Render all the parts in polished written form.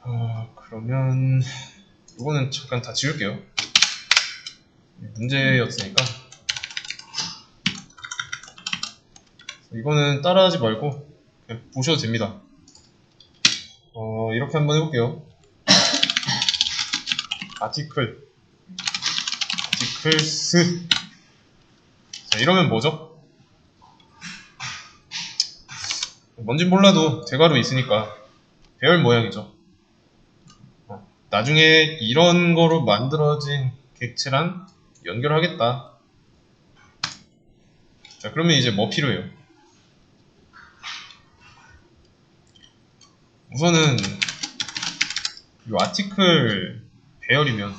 그러면 이거는 잠깐 다 지울게요. 문제였으니까. 이거는 따라하지 말고 그냥 보셔도 됩니다. 이렇게 한번 해볼게요. 아티클스. 자, 이러면 뭐죠? 뭔진 몰라도 대괄호 있으니까 배열 모양이죠. 나중에 이런 거로 만들어진 객체랑 연결하겠다. 자, 그러면 이제 뭐 필요해요? 우선은 이 아티클 배열이면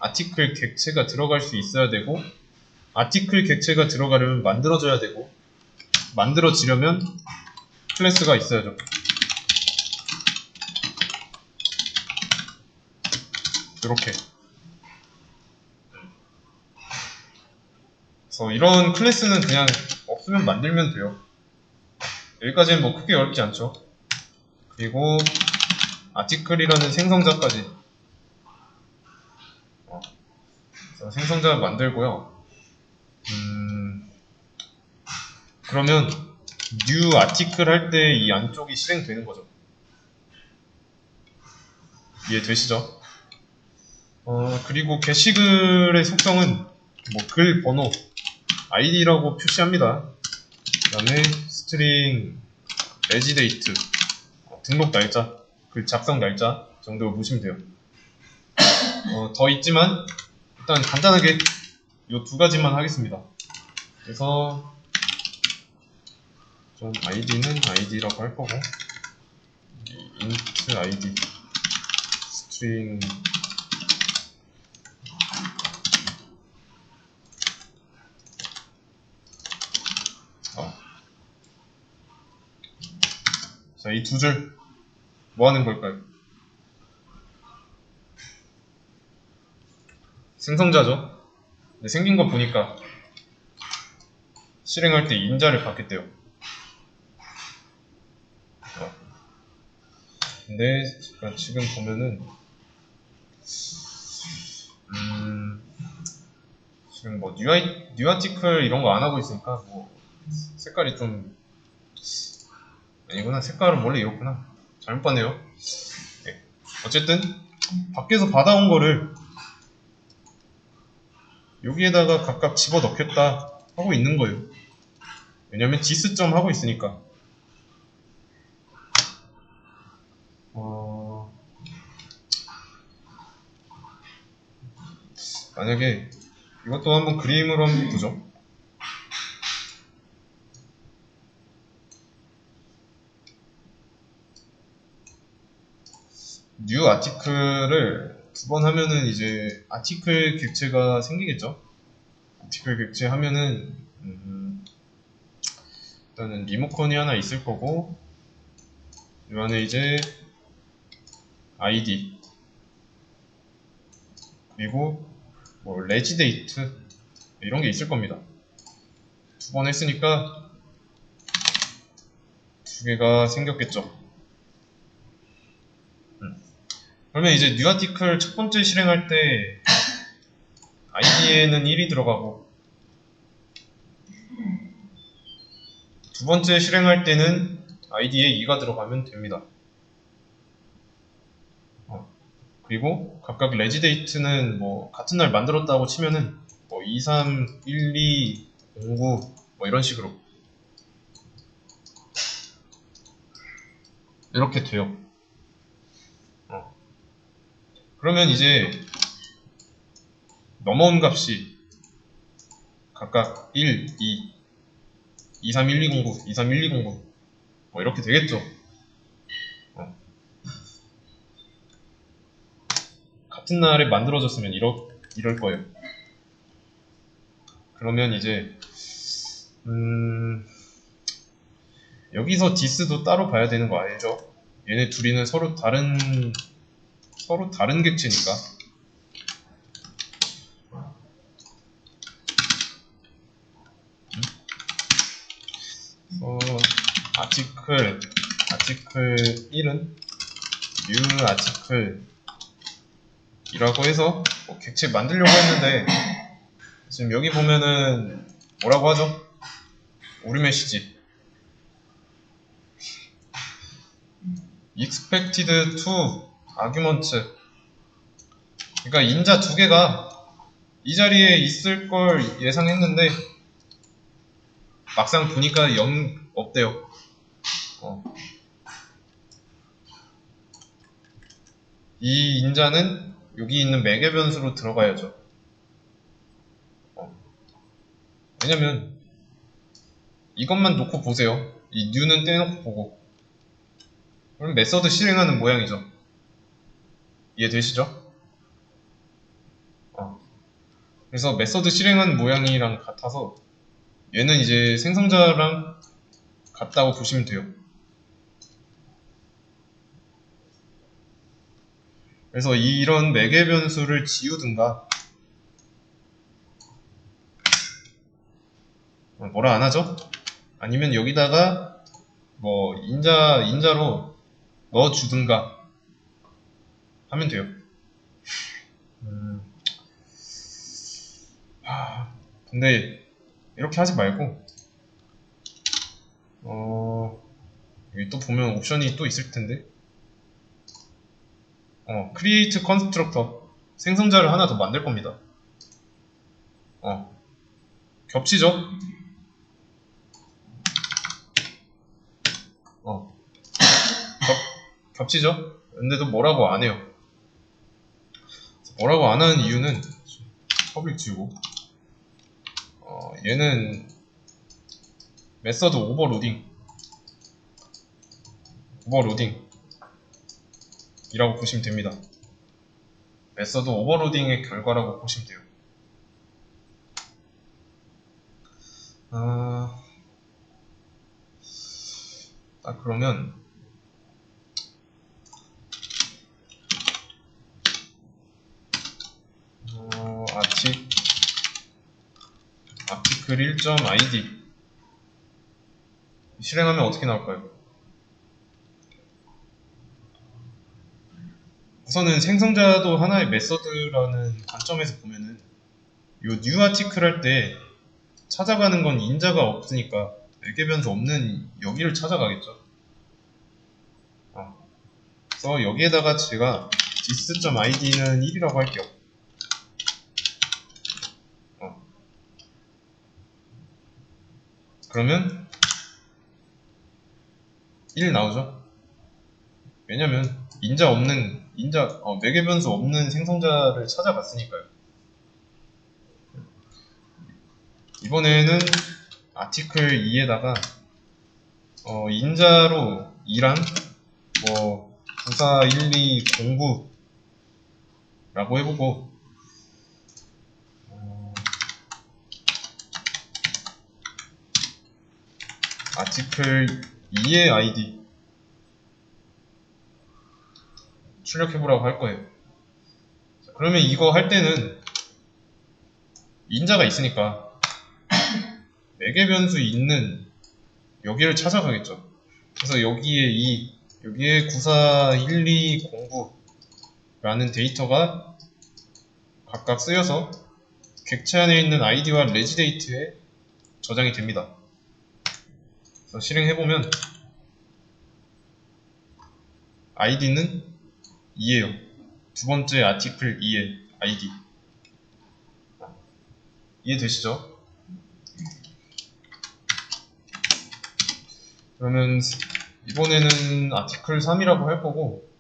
아티클 객체가 들어갈 수 있어야 되고, 아티클 객체가 들어가려면 만들어져야 되고, 만들어지려면 클래스가 있어야죠. 이렇게. 그래서 이런 클래스는 그냥 없으면 만들면 돼요. 여기까지는 뭐 크게 어렵지 않죠. 그리고 아티클이라는 생성자까지. 그래서 생성자 만들고요. 그러면 new article 할 때 이 안쪽이 실행되는 거죠. 이해되시죠? 그리고 게시글의 속성은 뭐 글 번호 id라고 표시합니다. 그 다음에 스트링 레지데이트 등록 날짜, 글 작성 날짜 정도 보시면 돼요. 더 있지만 일단 간단하게 이 두 가지만 하겠습니다. 그래서 좀 id는 id라고 할 거고, int id 스트링 자, 이 두 줄 뭐 하는 걸까요? 생성자죠. 근데 생긴 거 보니까 실행할 때 인자를 받겠대요. 근데 지금 보면은 지금 뭐 뉴 아티클 이런 거 안 하고 있으니까 뭐 색깔이 좀 아니구나. 색깔은 원래 이렇구나. 잘못 봤네요. 네. 어쨌든 밖에서 받아온 거를 여기에다가 각각 집어 넣겠다 하고 있는 거예요. 왜냐면 디스점 하고 있으니까. 만약에 이것도 한번 그림으로 한번 보죠. 뉴 아티클을 두 번 하면은 이제 아티클 객체가 생기겠죠. 아티클 객체 하면은 일단은 리모컨이 하나 있을 거고, 이 안에 이제 ID 그리고 뭐 레지데이트 이런 게 있을 겁니다. 두 번 했으니까 두 개가 생겼겠죠. 그러면 이제 뉴 아티클 첫 번째 실행할 때 ID에는 1이 들어가고, 두 번째 실행할 때는 ID에 2가 들어가면 됩니다. 그리고 각각 레지데이트는 뭐 같은 날 만들었다고 치면은 뭐 2, 3, 1, 2, 09 뭐 이런 식으로 이렇게 돼요. 그러면 이제 넘어온 값이 각각 1, 2, 2, 3, 1, 2, 0, 9, 2, 3, 1, 2, 0, 9 뭐 이렇게 되겠죠. 같은 날에 만들어졌으면 이럴 거예요. 그러면 이제 여기서 디스도 따로 봐야 되는 거 알죠? 얘네 둘이는 서로 다른 객체니까. 아티클 1은 new article 이라고 해서 뭐 객체 만들려고 했는데 지금 여기 보면은 뭐라고 하죠? 오류 메시지 expected to argument. 그러니까 인자 두 개가 이 자리에 있을 걸 예상했는데 막상 보니까 0 없대요. 이 인자는 여기 있는 매개 변수로 들어가야죠. 왜냐면 이것만 놓고 보세요. 이 new는 떼놓고 보고 그럼 메서드 실행하는 모양이죠. 이해되시죠? 그래서 메서드 실행하는 모양이랑 같아서 얘는 이제 생성자랑 같다고 보시면 돼요. 그래서 이런 매개 변수를 지우든가 뭐라 안 하죠? 아니면 여기다가 뭐 인자로 넣어주든가 하면 돼요. 근데 이렇게 하지 말고 여기 또 보면 옵션이 또 있을 텐데 create constructor 생성자를 하나 더 만들 겁니다. 겹치죠? 겹치죠? 근데도 뭐라고 안 해요. 뭐라고 안 하는 이유는 퍼블릭 지우고 얘는 메서드 오버로딩 이라고 보시면 됩니다. 메서드 오버로딩의 결과라고 보시면 돼요. 그러면 article 1.id 실행하면 어떻게 나올까요? 우선은 생성자도 하나의 메서드라는 관점에서 보면은 요 new article 할 때 찾아가는 건 인자가 없으니까 매개 변수 없는 여기를 찾아가겠죠. 그래서 여기에다가 제가 this.id는 1이라고 할게요. 그러면 1 나오죠. 왜냐면 매개 변수 없는 생성자를 찾아갔으니까요. 이번에는 article 2에다가 인자로 2랑 뭐 941209 라고 해보고 article 2의 id 출력해보라고 할 거예요. 그러면 이거 할 때는 인자가 있으니까 매개 변수 있는 여기를 찾아가겠죠. 그래서 여기에 941209라는 데이터가 각각 쓰여서 객체 안에 있는 id와 레지데이트에 저장이 됩니다. 그래서 실행해보면 id는 2예요. 두 번째 article 2의 id. 이해되시죠? 그러면 이번에는 article 3이라고 할 거고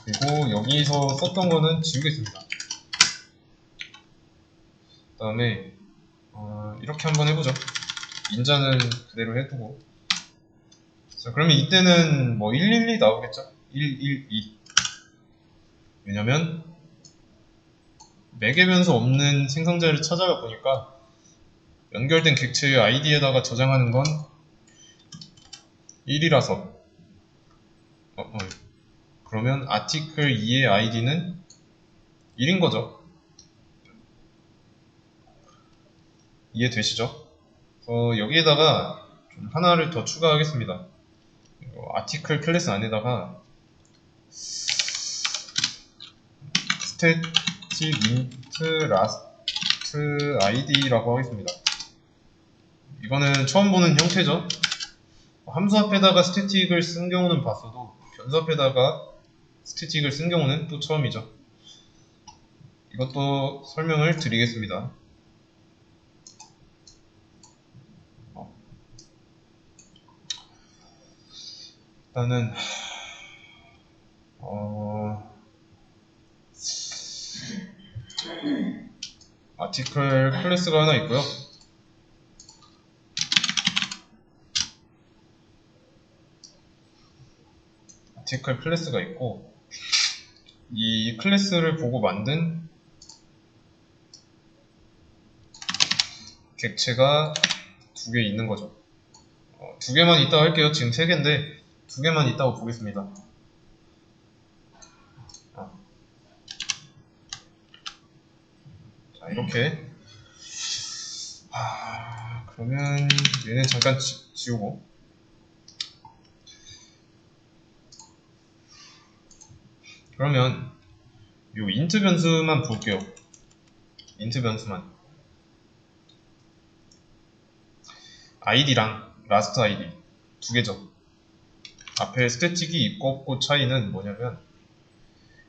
그리고 여기서 썼던 거는 지우겠습니다. 그 다음에 이렇게 한번 해보죠. 인자는 그대로 해두고 자, 그러면 이때는 뭐 112 나오겠죠? 112 왜냐면 매개 변수 없는 생성자를 찾아가 보니까 연결된 객체의 id에다가 저장하는 건 1이라서 그러면 article 2의 id는 1인 거죠. 이해되시죠? 여기에다가 좀 하나를 더 추가하겠습니다. 아티클 클래스 안에다가 static int last id라고 하겠습니다. 이거는 처음 보는 형태죠. 함수 앞에다가 스태틱을 쓴 경우는 봤어도 변수 앞에다가 스태틱을 쓴 경우는 또 처음이죠. 이것도 설명을 드리겠습니다. 일단은 아티클 클래스가 하나 있고요. 아티클 클래스가 있고, 이 클래스를 보고 만든 객체가 두 개 있는 거죠. 두 개만 있다고 할게요. 지금 세 개인데 두 개만 있다고 보겠습니다. 자, 이렇게. 그러면 얘는 잠깐 지우고, 그러면 요 int 변수만 볼게요. int 변수만. id랑 last id 두 개죠. 앞에 스태틱이 있고 없고 차이는 뭐냐면,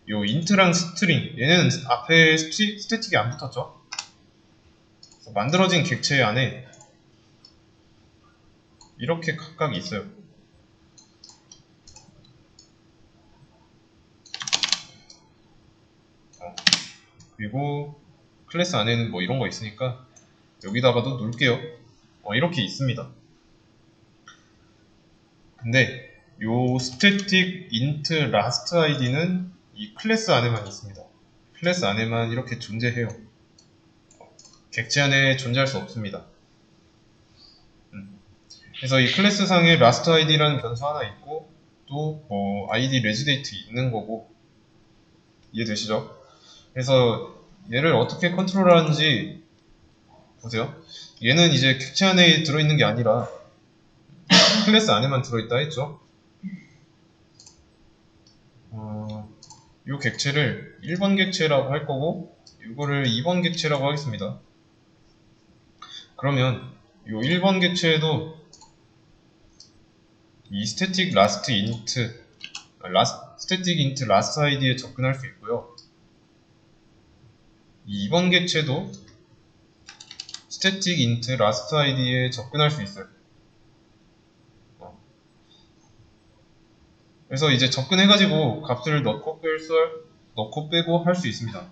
요 int랑 string, 얘는 앞에 스태틱이 안 붙었죠. 그래서 만들어진 객체 안에 이렇게 각각 있어요. 그리고 클래스 안에는 뭐 이런 거 있으니까 여기다가도 놓을게요. 이렇게 있습니다. 근데 요 static int last id는 이 클래스 안에만 있습니다. 클래스 안에만 이렇게 존재해요. 객체 안에 존재할 수 없습니다. 그래서 이 클래스 상에 last id라는 변수 하나 있고, 또 뭐 id residate 있는 거고, 이해되시죠? 그래서 얘를 어떻게 컨트롤하는지 보세요. 얘는 이제 객체 안에 들어있는 게 아니라 클래스 안에만 들어있다 했죠. 이 객체를 1번 객체라고 할 거고, 이거를 2번 객체라고 하겠습니다. 그러면 이 1번 객체에도 이 static last id에 접근할 수 있고요. 이 2번 객체도 static int last id에 접근할 수 있어요. 그래서 이제 접근해가지고 값을 넣고 빼고 할 수 있습니다.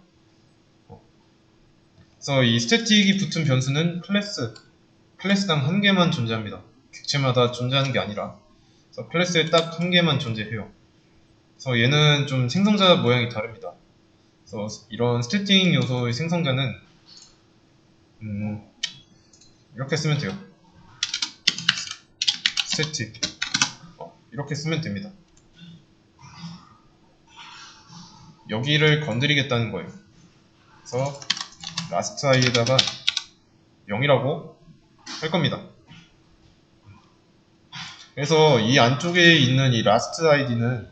그래서 이 static이 붙은 변수는 클래스당 한 개만 존재합니다. 객체마다 존재하는 게 아니라, 그래서 클래스에 딱 한 개만 존재해요. 그래서 얘는 좀 생성자 모양이 다릅니다. 그래서 이런 스태틱 요소의 생성자는 이렇게 쓰면 돼요. 스태틱 이렇게 쓰면 됩니다. 여기를 건드리겠다는 거예요. 그래서 last i에다가 0이라고 할 겁니다. 그래서 이 안쪽에 있는 이 last id는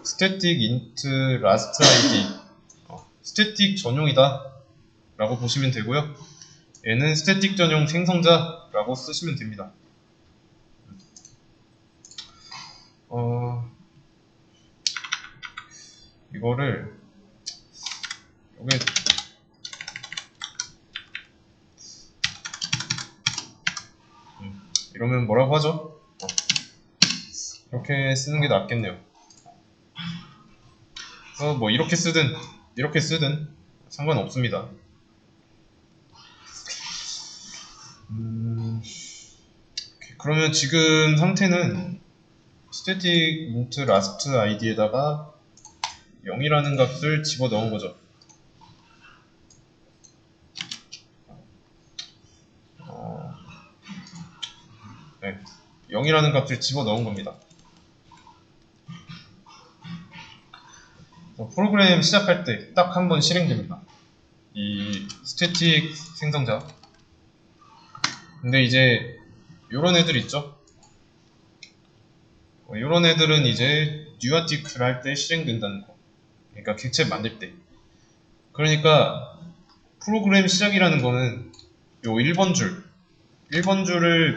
static int last id 스태틱 전용이다 라고 보시면 되고요. 얘는 스태틱 전용 생성자 라고 쓰시면 됩니다. 이거를 요게 이러면 뭐라고 하죠? 이렇게 쓰는 게 낫겠네요. 그래서 뭐 이렇게 쓰든 상관없습니다. 그러면 지금 상태는 static int last id에다가 0이라는 값을 집어넣은 거죠. 네, 0이라는 값을 집어넣은 겁니다. 프로그램 시작할 때 딱 한 번 실행됩니다. 이 스태틱 생성자. 근데 이제 요런 애들 있죠? 이런 애들은 이제 new article을 할 때 실행된다는 거. 그러니까 객체 만들 때. 그러니까 프로그램 시작이라는 거는 요 1번 줄을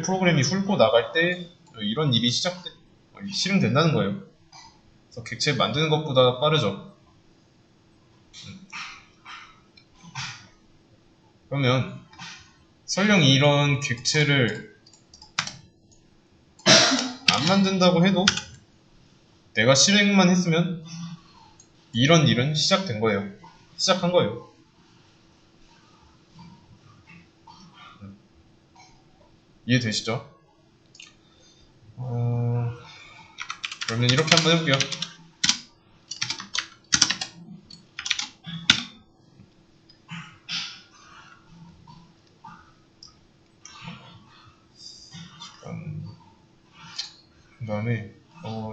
프로그램이 훑고 나갈 때 이런 일이 실행된다는 거예요. 그래서 객체 만드는 것보다 빠르죠. 그러면 설령 이런 객체를 안 만든다고 해도 내가 실행만 했으면 이런 일은 시작한 거예요. 이해되시죠? 그러면 이렇게 한번 해볼게요. 그 다음에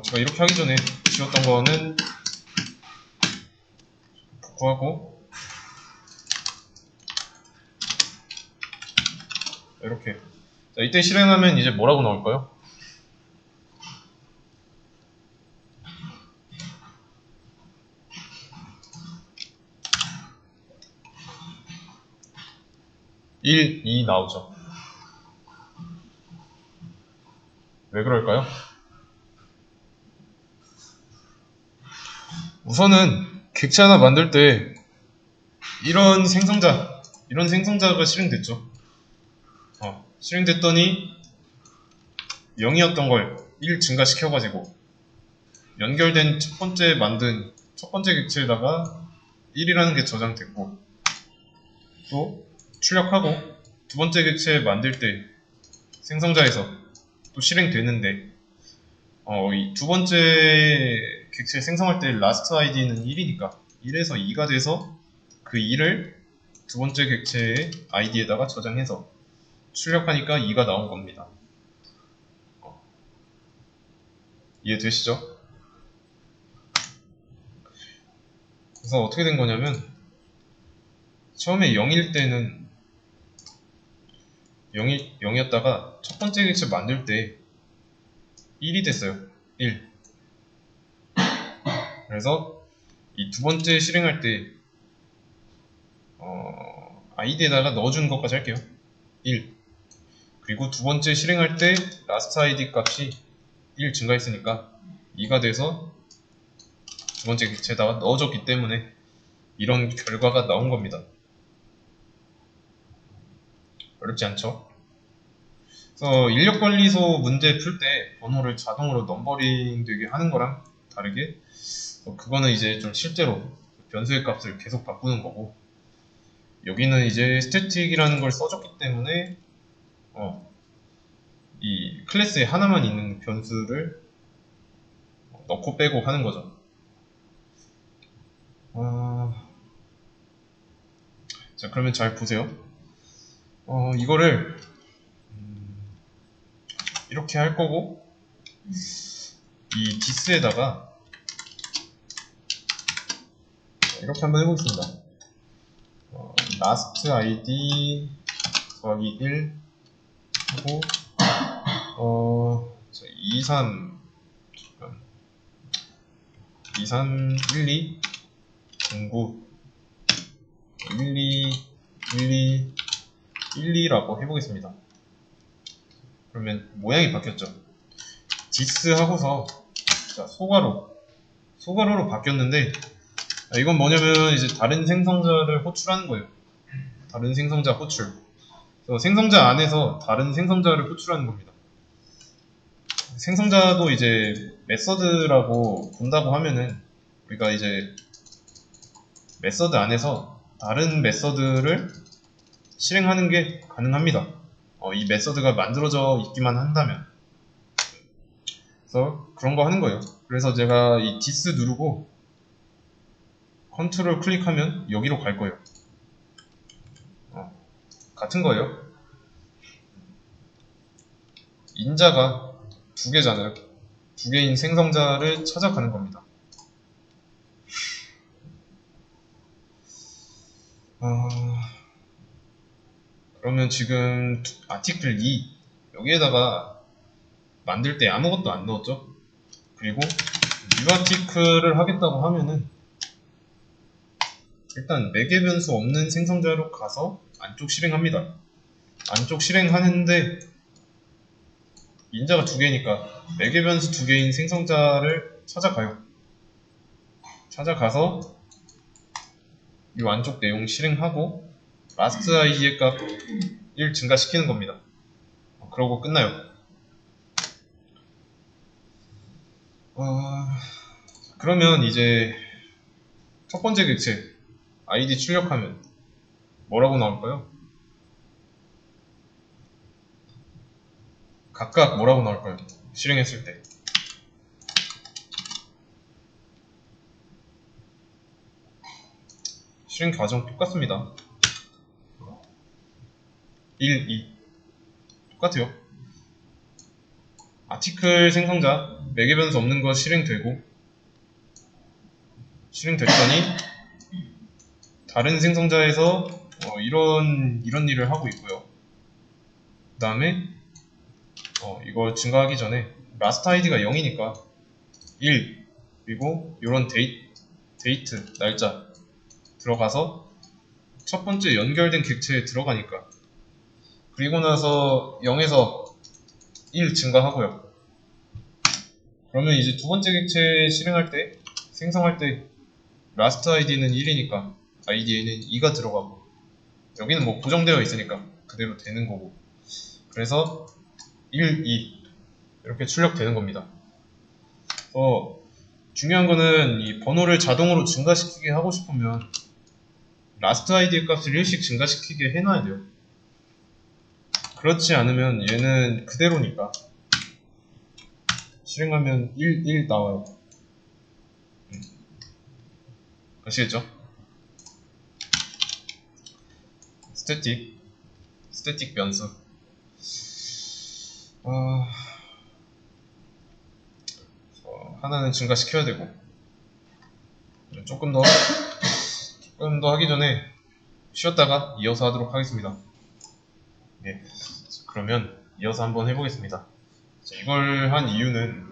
제가 이렇게 하기 전에 지웠던 거는 복구하고 이렇게. 자, 이때 실행하면 이제 뭐라고 나올까요? (1, 2) 나오죠. 왜 그럴까요? 우선은 객체 하나 만들 때 이런 생성자가 실행됐죠. 실행됐더니 0이었던 걸 1 증가시켜가지고 연결된 첫 번째 객체에다가 1이라는 게 저장됐고, 또 출력하고 두 번째 객체 만들 때 생성자에서 또 실행되는데, 이 두 번째 객체 생성할 때 last id는 1이니까 1에서 2가 돼서 그 2를 두 번째 객체의 id에다가 저장해서 출력하니까 2가 나온 겁니다. 이해되시죠? 그래서 어떻게 된 거냐면, 처음에 0일 때는 0이었다가 첫 번째 객체 만들 때 1이 됐어요. 1. 그래서 이 두 번째 실행할 때 id에다가 넣어주는 것까지 할게요. 1. 그리고 두 번째 실행할 때 last id 값이 1 증가했으니까 2가 돼서 두 번째 객체에다가 넣어줬기 때문에 이런 결과가 나온 겁니다. 어렵지 않죠? 그래서 인력관리소 문제 풀 때 번호를 자동으로 넘버링 되게 하는 거랑 다르게, 그거는 이제 좀 실제로 변수의 값을 계속 바꾸는 거고, 여기는 이제 스태틱이라는 걸 써줬기 때문에 이 클래스에 하나만 있는 변수를 넣고 빼고 하는 거죠. 자, 그러면 잘 보세요. 이거를 이렇게 할 거고, 이 this에다가 이렇게 한번 해보겠습니다. last id 더하기 1 하고 23 1, 2 09 1, 2 1, 2 1, 2라고 해보겠습니다. 그러면 모양이 바뀌었죠. this 하고서 자, 소괄호로 바뀌었는데, 이건 뭐냐면 이제 다른 생성자를 호출하는 거예요. 다른 생성자 호출. 그래서 생성자 안에서 다른 생성자를 호출하는 겁니다. 생성자도 이제 메서드라고 본다고 하면은 우리가 이제 메서드 안에서 다른 메서드를 실행하는 게 가능합니다. 이 메서드가 만들어져 있기만 한다면. 그래서 그런 거 하는 거예요. 그래서 제가 이 this 누르고 컨트롤 클릭하면 여기로 갈 거예요. 같은 거예요. 인자가 두 개잖아요. 두 개인 생성자를 찾아가는 겁니다. 그러면 지금 아티클 2 여기에다가 만들 때 아무것도 안 넣었죠? 그리고 new article을 하겠다고 하면은 일단 매개 변수 없는 생성자로 가서 안쪽 실행합니다. 안쪽 실행하는데 인자가 두 개니까 매개 변수 두 개인 생성자를 찾아가요. 찾아가서 이 안쪽 내용 실행하고 last id의 값 1 증가시키는 겁니다. 그러고 끝나요. 그러면 이제 첫 번째 객체 id 출력하면 뭐라고 나올까요? 각각 뭐라고 나올까요? 실행했을 때. 실행 과정 똑같습니다. 1, 2 똑같아요. 아티클 생성자 매개 변수 없는 거 실행되고 실행됐더니 다른 생성자에서 이런 일을 하고 있고요. 그 다음에 이거 증가하기 전에 last id가 0이니까 1 그리고 이런 데이트 날짜 들어가서 첫 번째 연결된 객체에 들어가니까 그리고 나서 0에서 1 증가하고요. 그러면 이제 두 번째 객체 실행할 때 생성할 때 last id는 1이니까 id에는 2가 들어가고 여기는 뭐 고정되어 있으니까 그대로 되는 거고 그래서 1, 2 이렇게 출력되는 겁니다. 중요한 거는 이 번호를 자동으로 증가시키게 하고 싶으면 last id의 값을 1씩 증가시키게 해놔야 돼요. 그렇지 않으면 얘는 그대로니까 실행하면 1, 1 나와요. 아시겠죠? 스태틱 변수. 하나는 증가시켜야 되고 조금 더 하기 전에 쉬었다가 이어서 하도록 하겠습니다. 네, 그러면 이어서 한번 해보겠습니다. 자, 이걸 한 이유는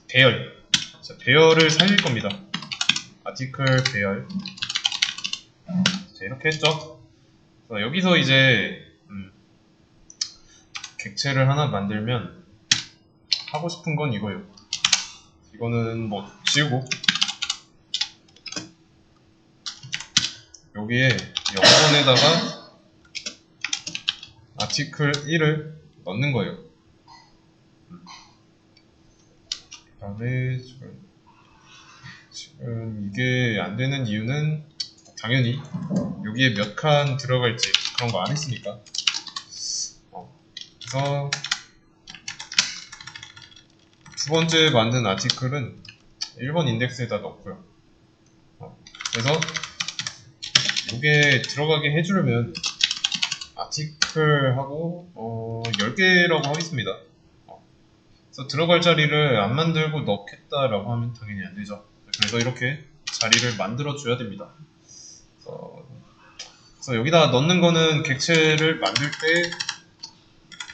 배열을 살릴 겁니다. 아티클 배열. 자, 이렇게 했죠. 자, 여기서 이제 객체를 하나 만들면 하고 싶은 건 이거예요. 이거는 뭐 지우고 여기에 0번에다가 아티클 1을 넣는 거예요. 그 다음에 지금 이게 안 되는 이유는 당연히 여기에 몇 칸 들어갈지 그런 거 안 했으니까. 그래서 두 번째 만든 아티클은 1번 인덱스에다 넣고요. 그래서 이게 들어가게 해주려면 아티클하고 10개라고 하겠습니다. 그래서 들어갈 자리를 안 만들고 넣겠다라고 하면 당연히 안 되죠. 그래서 이렇게 자리를 만들어 줘야 됩니다. 그래서 여기다 넣는 거는 객체를 만들 때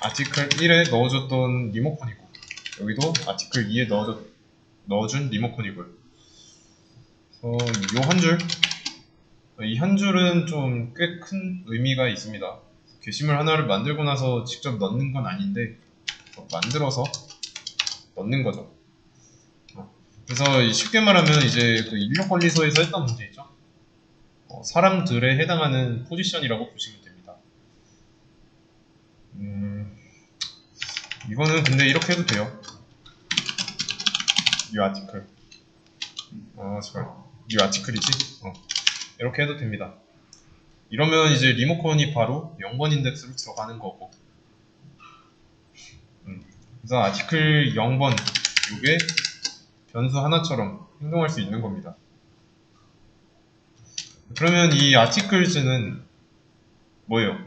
아티클 1에 넣어줬던 리모컨이고 여기도 아티클 2에 넣어준 리모컨이고요. 이 한 줄은 좀 꽤 큰 의미가 있습니다. 게시물 하나를 만들고 나서 직접 넣는 건 아닌데 만들어서 넣는 거죠. 그래서 쉽게 말하면 이제 그 인력관리소에서 했던 문제 있죠. 사람들에 해당하는 포지션이라고 보시면 됩니다. 이거는 근데 이렇게 해도 돼요. new article. new article이지? 이렇게 해도 됩니다. 이러면 이제 리모컨이 바로 0번 인덱스로 들어가는 거고. 그래서 아티클 0번 이게 변수 하나처럼 행동할 수 있는 겁니다. 그러면 이 articles는 뭐예요?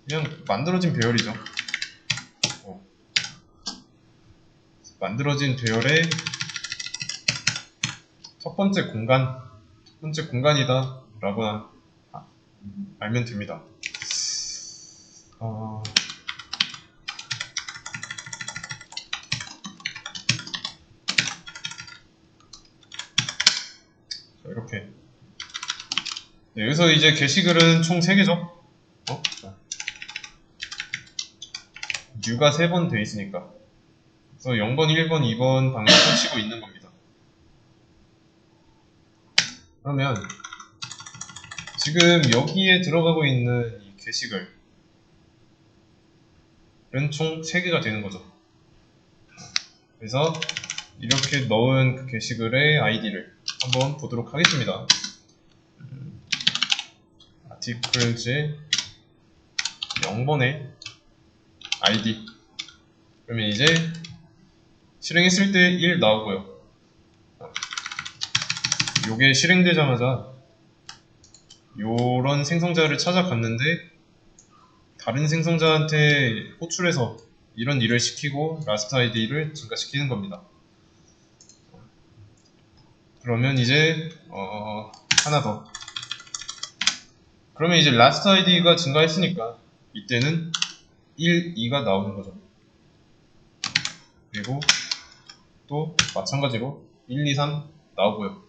그냥 만들어진 배열이죠. 만들어진 배열의 첫 번째 공간이다 라고 알면 됩니다. 이렇게. 네, 여기서 이제 게시글은 총 3개죠. U가 3번 돼 있으니까. 그래서 0번, 1번, 2번 방을 펼치고 있는 겁니다. 그러면 지금 여기에 들어가고 있는 이 게시글은 총 3개가 되는 거죠. 그래서 이렇게 넣은 그 게시글의 아이디를 한번 보도록 하겠습니다. articles 0번의 id. 그러면 이제 실행했을 때 1 나오고요. 요게 실행되자마자 요런 생성자를 찾아갔는데 다른 생성자한테 호출해서 이런 일을 시키고 last id를 증가시키는 겁니다. 그러면 이제 하나 더. 그러면 이제 last id가 증가했으니까 이때는 1, 2가 나오는 거죠. 그리고 또 마찬가지로 1, 2, 3 나오고요.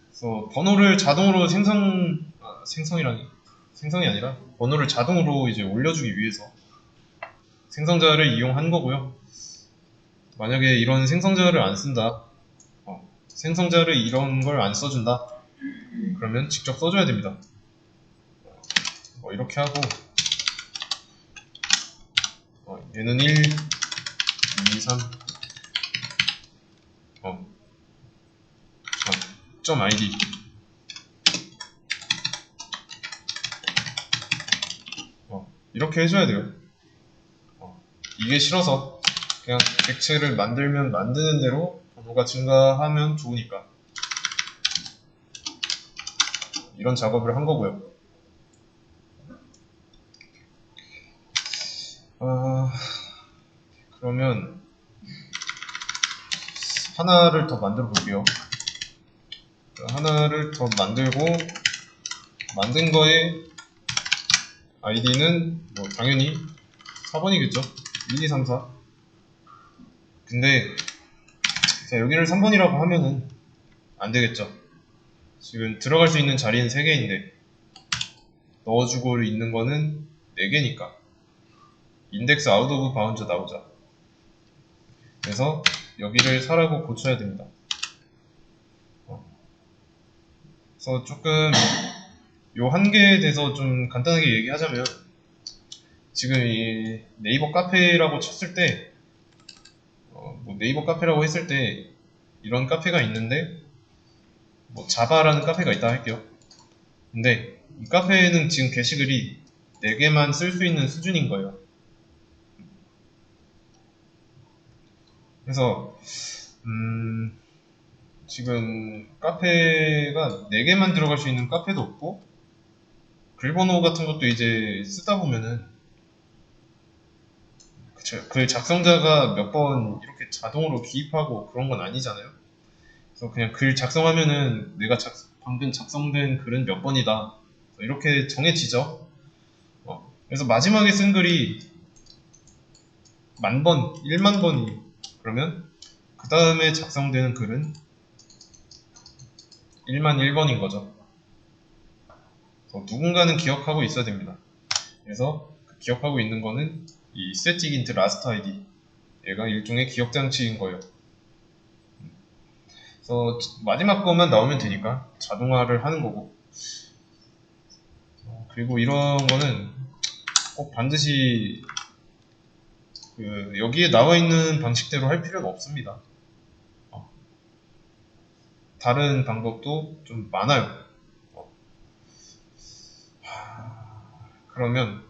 그래서 번호를 자동으로 생성이 아니라 번호를 자동으로 이제 올려주기 위해서 생성자를 이용한 거고요. 만약에 이런 생성자를 안 쓴다, 생성자를 이런 걸 안 써준다, 그러면 직접 써줘야 됩니다. 이렇게 하고 얘는 1, 2, 3 .id 이렇게 해줘야 돼요. 이게 싫어서 그냥 객체를 만들면 만드는 대로 번호가 증가하면 좋으니까 이런 작업을 한 거고요. 그러면 하나를 더 만들어 볼게요. 하나를 더 만들고 만든 거에 아이디는 뭐 당연히 4번이겠죠. 1, 2, 3, 4. 근데 자, 여기를 3번이라고 하면은 안 되겠죠. 지금 들어갈 수 있는 자리는 3개인데 넣어주고 있는 거는 4개니까 인덱스 아웃 오브 바운드 나오자. 그래서 여기를 4라고 고쳐야 됩니다. 그래서 조금 요 한계에 대해서 좀 간단하게 얘기하자면 지금 이 네이버 카페라고 쳤을 때 뭐 네이버 카페라고 했을 때 이런 카페가 있는데 뭐 자바라는 카페가 있다 할게요. 근데 이 카페에는 지금 게시글이 4개만 쓸 수 있는 수준인 거예요. 그래서 지금 카페가 4개만 들어갈 수 있는 카페도 없고 글 번호 같은 것도 이제 쓰다 보면은 그 작성자가 몇 번 이렇게 자동으로 기입하고 그런 건 아니잖아요. 그래서 그냥 글 작성하면은 내가 방금 작성된 글은 몇 번이다 이렇게 정해지죠. 그래서 마지막에 쓴 글이 10,000번, 10,000번이 그러면 그 다음에 작성되는 글은 10,001번인 거죠. 누군가는 기억하고 있어야 됩니다. 그래서 기억하고 있는 거는 이 static int last id, 얘가 일종의 기억 장치인 거예요. 그래서 마지막 것만 나오면 되니까 자동화를 하는 거고, 그리고 이런 거는 꼭 반드시 여기에 나와 있는 방식대로 할 필요는 없습니다. 다른 방법도 좀 많아요. 그러면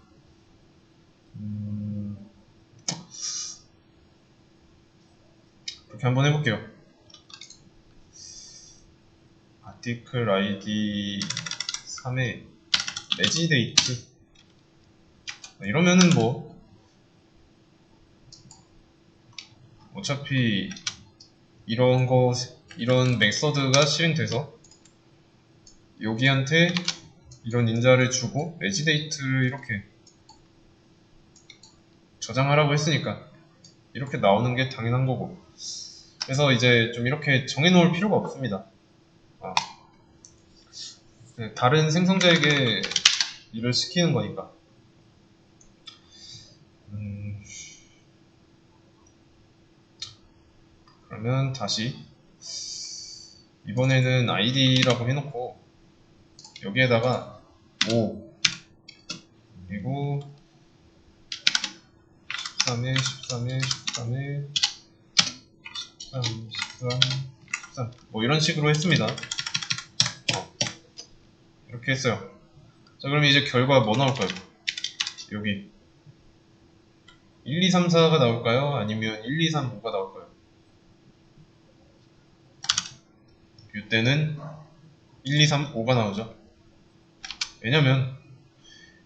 그렇게 한번 해볼게요. article id 3에 metadate 이러면은 뭐 어차피 이런 메서드가 실행돼서 여기한테 이런 인자를 주고 metadate를 이렇게 저장하라고 했으니까 이렇게 나오는 게 당연한 거고, 그래서 이제 좀 이렇게 정해놓을 필요가 없습니다. 다른 생성자에게 일을 시키는 거니까. 그러면 다시 이번에는 id라고 해놓고 여기에다가 5 그리고 13에 13에 13에 13, 13, 13 뭐 이런 식으로 했습니다. 이렇게 했어요. 자, 그럼 이제 결과 뭐 나올까요? 여기 1, 2, 3, 4가 나올까요? 아니면 1, 2, 3, 5가 나올까요? 이때는 1, 2, 3, 5가 나오죠. 왜냐면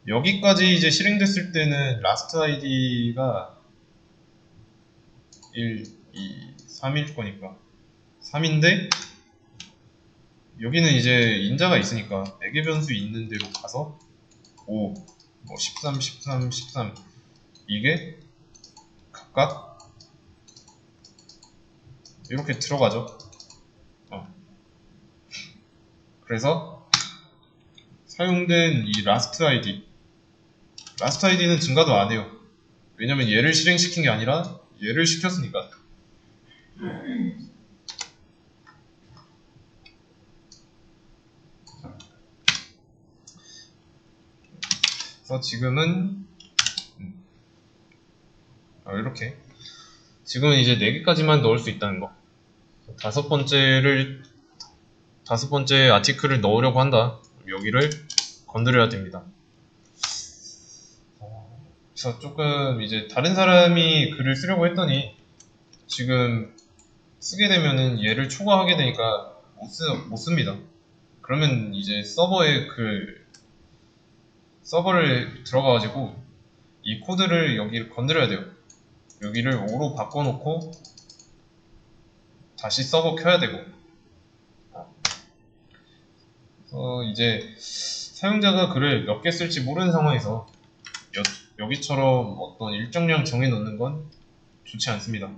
여기까지 이제 실행됐을 때는 last id가 1, 2, 3일 거니까 3인데 여기는 이제 인자가 있으니까 4개 변수 있는 대로 가서 5, 뭐 13, 13, 13 이게 각각 이렇게 들어가죠. 그래서 사용된 이 last id는 증가도 안 해요. 왜냐면 얘를 실행시킨 게 아니라 얘를 시켰으니까. 그래서 지금은 이렇게 지금은 이제 4개까지만 넣을 수 있다는 거. 다섯 번째 아티클을 넣으려고 한다. 여기를 건드려야 됩니다. 그래서 조금 이제 다른 사람이 글을 쓰려고 했더니 지금 쓰게 되면은 얘를 초과하게 되니까 못 씁니다. 그러면 이제 서버를 들어가가지고 이 코드를 여기를 건드려야 돼요. 여기를 5로 바꿔놓고 다시 서버 켜야 되고. 그래서 이제 사용자가 글을 몇 개 쓸지 모르는 상황에서 여기처럼 어떤 일정량 정해놓는 건 좋지 않습니다.